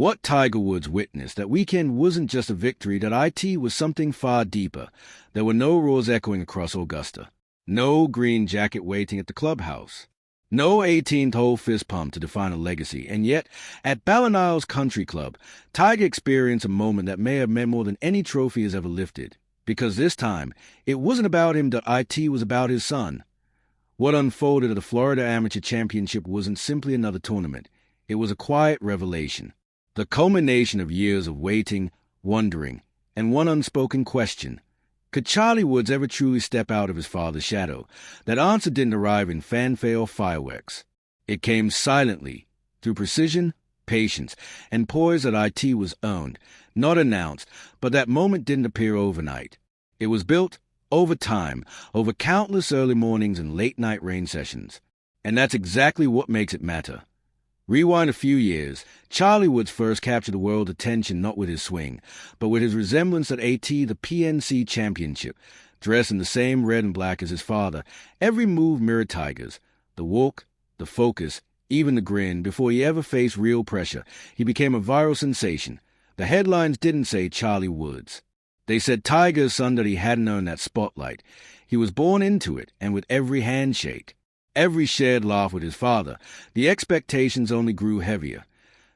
What Tiger Woods witnessed that weekend wasn't just a victory, that IT was something far deeper. There were no roars echoing across Augusta. No green jacket waiting at the clubhouse. No 18th hole fist pump to define a legacy. And yet, at Ballinsville Country Club, Tiger experienced a moment that may have meant more than any trophy has ever lifted. Because this time, it wasn't about him, that IT was about his son. What unfolded at the Florida Amateur Championship wasn't simply another tournament. It was a quiet revelation. The culmination of years of waiting, wondering, and one unspoken question. Could Charlie Woods ever truly step out of his father's shadow? That answer didn't arrive in fanfare or fireworks. It came silently, through precision, patience, and poise that IT was earned, not announced, but that moment didn't appear overnight. It was built over time, over countless early mornings and late-night rain sessions. And that's exactly what makes it matter. Rewind a few years, Charlie Woods first captured the world's attention not with his swing, but with his resemblance at the PNC Championship. Dressed in the same red and black as his father, every move mirrored Tiger's. The walk, the focus, even the grin. Before he ever faced real pressure, he became a viral sensation. The headlines didn't say Charlie Woods. They said Tiger's son, that he hadn't earned that spotlight. He was born into it, and with every handshake, every shared laugh with his father, the expectations only grew heavier.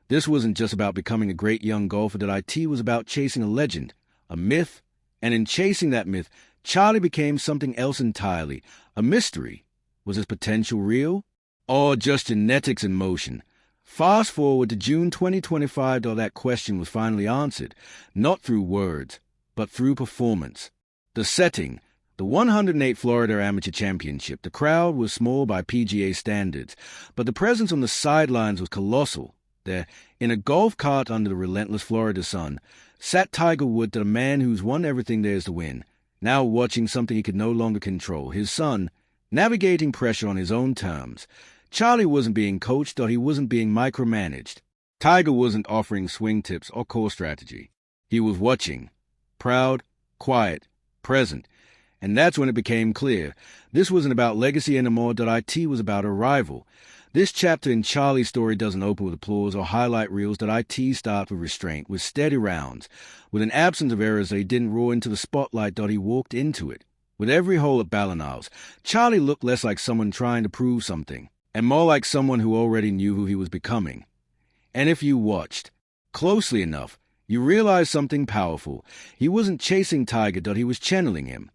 This wasn't just about becoming a great young golfer, that IT was about chasing a legend, a myth, and in chasing that myth, Charlie became something else entirely, a mystery. Was his potential real? Or just genetics in motion? Fast forward to June 2025, though that question was finally answered, not through words, but through performance. The setting, the 108th Florida Amateur Championship. The crowd was small by PGA standards, but the presence on the sidelines was colossal. There, in a golf cart under the relentless Florida sun, sat Tiger Woods, a man who's won everything there is to win, now watching something he could no longer control, his son, navigating pressure on his own terms. Charlie wasn't being coached, or he wasn't being micromanaged. Tiger wasn't offering swing tips or course strategy. He was watching, proud, quiet, present. And that's when it became clear. This wasn't about legacy anymore, that IT was about arrival. This chapter in Charlie's story doesn't open with applause or highlight reels, that IT started with restraint, with steady rounds, with an absence of errors that he didn't roar into the spotlight, that he walked into it. With every hole at Ballinsville, Charlie looked less like someone trying to prove something, and more like someone who already knew who he was becoming. And if you watched closely enough, you realized something powerful. He wasn't chasing Tiger, that he was channeling him.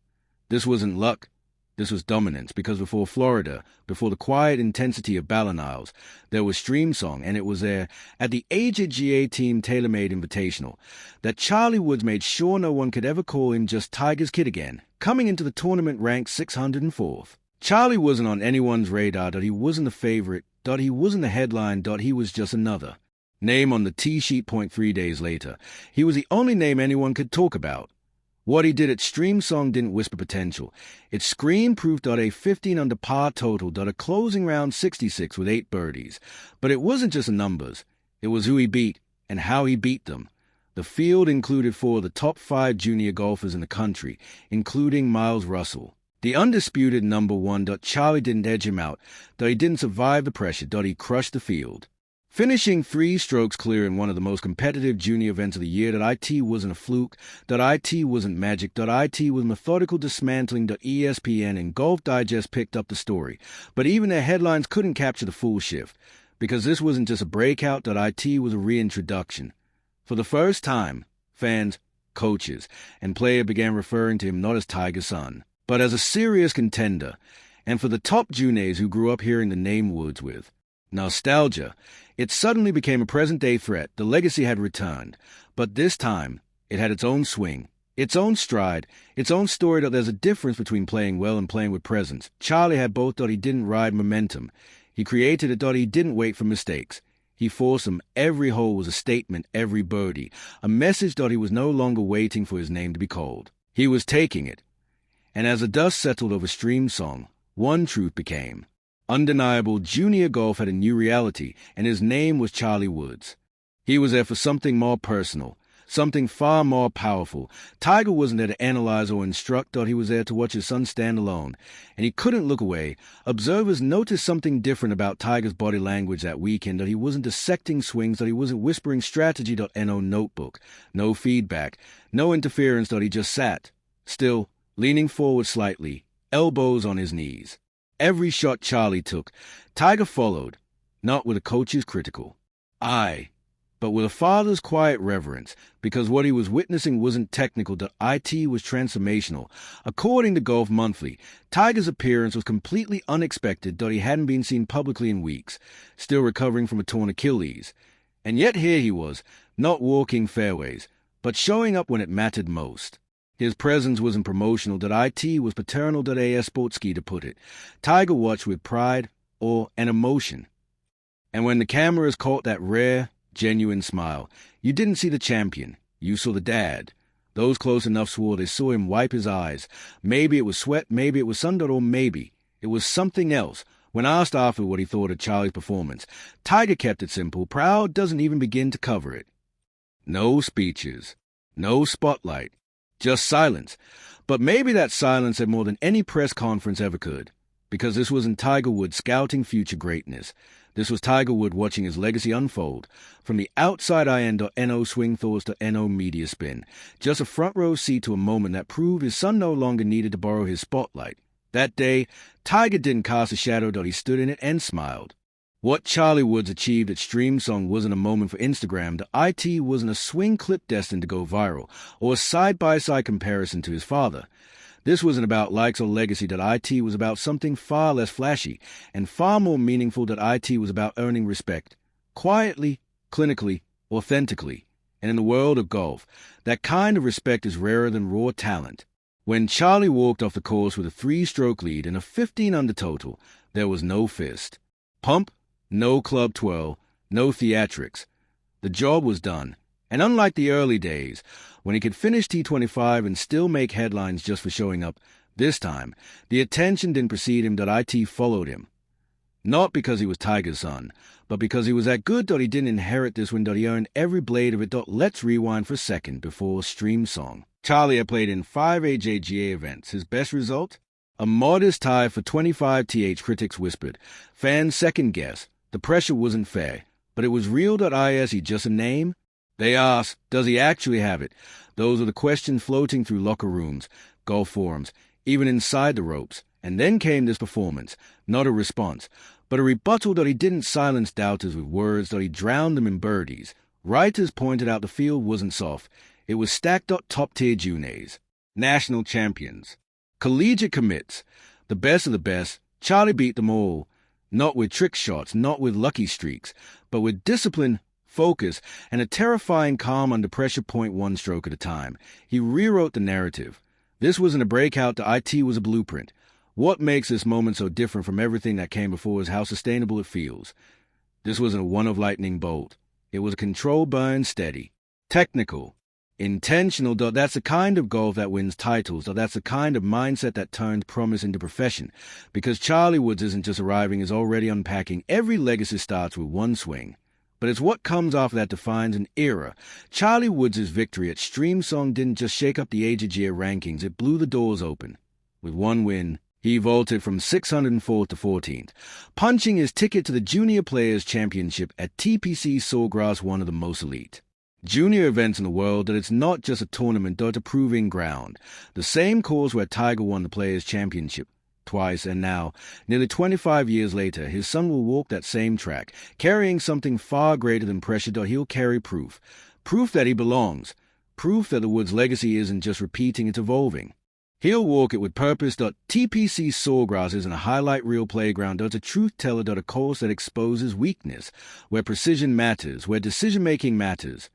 This wasn't luck. This was dominance, because before Florida, before the quiet intensity of Ballinsville, there was Streamsong, and it was there, at the AGA Team TaylorMade Invitational, that Charlie Woods made sure no one could ever call him just Tiger's kid again, coming into the tournament ranked 604th. Charlie wasn't on anyone's radar, that he wasn't the favorite, that he wasn't the headline, that he was just another name on the tee sheet. 3 days later, he was the only name anyone could talk about. What he did at Streamsong didn't whisper potential. It screamed proof, a 15 under par total, a closing round 66 with 8 birdies. But it wasn't just the numbers. It was who he beat and how he beat them. The field included 4 of the top 5 junior golfers in the country, including Miles Russell. The undisputed number one. Charlie didn't edge him out, though he didn't survive the pressure. He crushed the field. Finishing 3 strokes clear in one of the most competitive junior events of the year, that IT wasn't a fluke, that IT wasn't magic, that IT was methodical dismantling. ESPN and Golf Digest picked up the story, but even their headlines couldn't capture the full shift, because this wasn't just a breakout, that IT was a reintroduction. For the first time, fans, coaches, and players began referring to him not as Tiger's son, but as a serious contender, and for the top juniors who grew up hearing the name Woods with nostalgia, it suddenly became a present-day threat. The legacy had returned, but this time it had its own swing, its own stride, its own story. That there's a difference between playing well and playing with presence. Charlie had both. He didn't ride momentum. He created it. He didn't wait for mistakes. He forced them. Every hole was a statement, every birdie, a message. He was no longer waiting for his name to be called. He was taking it. And as the dust settled over Streamsong, one truth became undeniable. Junior golf had a new reality, and his name was Charlie Woods. He was there for something more personal, Something far more powerful. Tiger wasn't there to analyze or instruct, he was there to watch his son stand alone. And he couldn't look away. Observers noticed something different about Tiger's body language that weekend, that he wasn't dissecting swings, that he wasn't whispering strategy.no notebook. No feedback. No interference, he just sat. Still, leaning forward slightly, elbows on his knees. Every shot Charlie took, Tiger followed, not with a coach's critical eye, but with a father's quiet reverence, because what he was witnessing wasn't technical, it was transformational. According to Golf Monthly, Tiger's appearance was completely unexpected, he hadn't been seen publicly in weeks, still recovering from a torn Achilles. And yet here he was, not walking fairways, but showing up when it mattered most. His presence wasn't promotional, it was paternal, as Sportsky to put it. Tiger watched with pride, awe, and emotion. And when the cameras caught that rare, genuine smile, you didn't see the champion, you saw the dad. Those close enough swore they saw him wipe his eyes. Maybe it was sweat, maybe it was sun, or maybe it was something else. When asked after what he thought of Charlie's performance, Tiger kept it simple. Proud doesn't even begin to cover it. No speeches, no spotlight, just silence. But maybe that silence said more than any press conference ever could, because this wasn't Tiger Woods scouting future greatness. This was Tiger Woods watching his legacy unfold. From the outside IN.no swing thoughts.no media spin. Just a front row seat to a moment that proved his son no longer needed to borrow his spotlight. That day, Tiger didn't cast a shadow, he stood in it and smiled. What Charlie Woods achieved at Streamsong wasn't a moment for Instagram. It wasn't a swing clip destined to go viral, or a side-by-side comparison to his father. This wasn't about likes or legacy. It was about something far less flashy and far more meaningful. It was about earning respect, quietly, clinically, authentically. And in the world of golf, that kind of respect is rarer than raw talent. When Charlie walked off the course with a 3-stroke lead and a 15-under total, there was no fist pump, no club twirl, no theatrics. The job was done. And unlike the early days, when he could finish T25 and still make headlines just for showing up, this time, the attention didn't precede him. It followed him. Not because he was Tiger's son, but because he was that good. He didn't inherit this when he earned every blade of it. Let's rewind for a second before Streamsong. Charlie had played in 5 AJGA events. His best result? A modest tie for 25 TH, critics whispered. Fans second guess. The pressure wasn't fair, but it was real. Is he just a name? They asked, does he actually have it? Those are the questions floating through locker rooms, golf forums, even inside the ropes. And then came this performance, not a response, but a rebuttal. He didn't silence doubters with words. He drowned them in birdies. Writers pointed out the field wasn't soft. It was stacked. Top-tier juniors, national champions, collegiate commits, the best of the best. Charlie beat them all, not with trick shots, not with lucky streaks, but with discipline, focus, and a terrifying calm under pressure. 1 stroke at a time. He rewrote the narrative. This wasn't a breakout. It was a blueprint. What makes this moment so different from everything that came before is how sustainable it feels. This wasn't a one of lightning bolt. It was a controlled burn, steady, technical, intentional. That's the kind of golf that wins titles. That's the kind of mindset that turns promise into profession. Because Charlie Woods isn't just arriving, is already unpacking. Every legacy starts with one swing. But it's what comes after that defines an era. Charlie Woods' victory at Streamsong didn't just shake up the AJGA rankings, it blew the doors open. With one win, he vaulted from 604th to 14th, punching his ticket to the Junior Players Championship at TPC Sawgrass, one of the most elite junior events in the world. That it's not just a tournament, but a proving ground. The same course where Tiger won the Players Championship twice, and now, nearly 25 years later, his son will walk that same track, carrying something far greater than pressure. He'll carry proof that he belongs, proof that the Woods legacy isn't just repeating, it's evolving. He'll walk it with purpose. TPC Sawgrass isn't a highlight reel playground. It's a truth teller. A course that exposes weakness, where precision matters, where decision-making matters,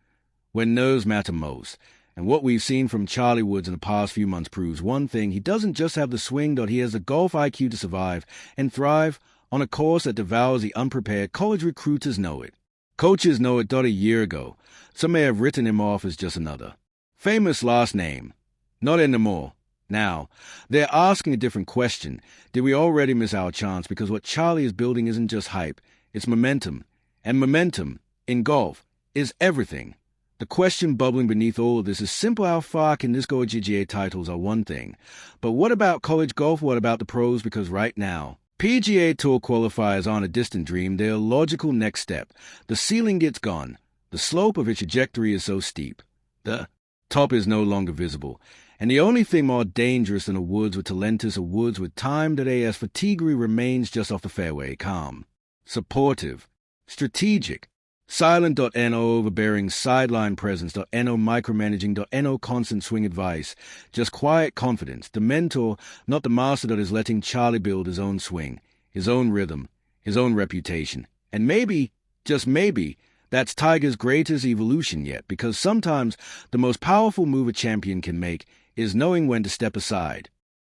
where nerves matter most. And what we've seen from Charlie Woods in the past few months proves one thing: he doesn't just have the swing. He has the golf IQ to survive and thrive on a course that devours the unprepared. College recruiters know it. Coaches know it. A year ago, some may have written him off as just another famous last name. Not anymore. Now, they're asking a different question. Did we already miss our chance? Because what Charlie is building isn't just hype, it's momentum. And momentum, in golf, is everything. The question bubbling beneath all of this is simple: how far can this go? GGA titles are one thing, but what about college golf? What about the pros? Because right now, PGA Tour qualifiers aren't a distant dream, they're a logical next step. The ceiling gets gone. The slope of its trajectory is so steep. The top is no longer visible. And the only thing more dangerous than a woods with Talentus, a woods with time today, as Fatigri remains just off the fairway, calm, supportive, strategic, silent.no, overbearing sideline presence.no, micromanaging.no, constant swing advice, just quiet confidence, the mentor, not the master that is letting Charlie build his own swing, his own rhythm, his own reputation. And maybe, just maybe, that's Tiger's greatest evolution yet, because sometimes the most powerful move a champion can make is knowing when to step aside,